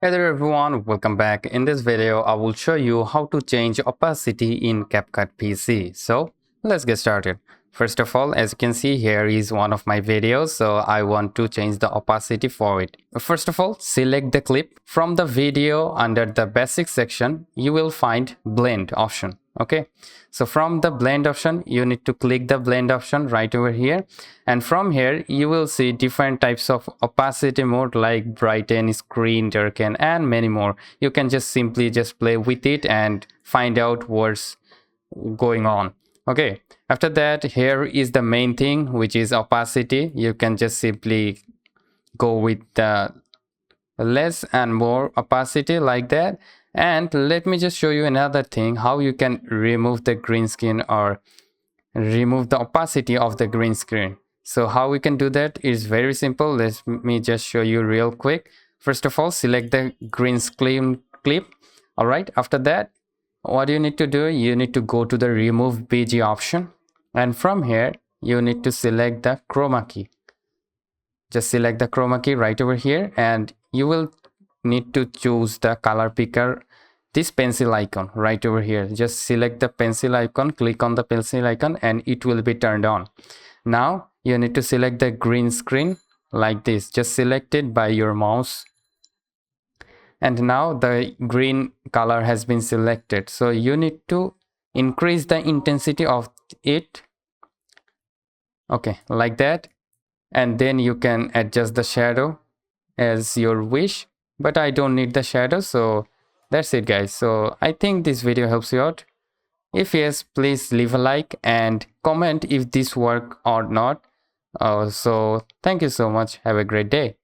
Hey there everyone, welcome back. In this video, I will show you how to change opacity in CapCut PC. So let's get started. First of all, as you can see, here is one of my videos. So I want to change the opacity for it. First of all, select the clip. From the video under the basic section, you will find blend option. Okay, so from the blend option, you need to click the blend option right over here, and from here you will see different types of opacity mode like brighten, screen, darken, and many more. You can just simply play with it and find out what's going on. Okay, after that, here is the main thing, which is opacity. You can just simply go with the less and more opacity like that. And let me just show you another thing, how you can remove the green screen or remove the opacity of the green screen. So how we can do that is very simple. Let me just show you real quick. First of all, select the green screen clip. All right, after that, what you need to do, you need to go to the remove BG option, and from here you need to select the chroma key. Just select the chroma key right over here, and you will need to choose the color picker, this pencil icon right over here. Just select the pencil icon, click on the pencil icon, and it will be turned on. Now you need to select the green screen like this. Just select it by your mouse, and now the green color has been selected. So you need to increase the intensity of it, okay, like that, and then you can adjust the shadow as your wish, but I don't need the shadow. So that's it guys. So I think this video helps you out. If yes, please leave a like and comment if this work or not. So thank you so much, have a great day.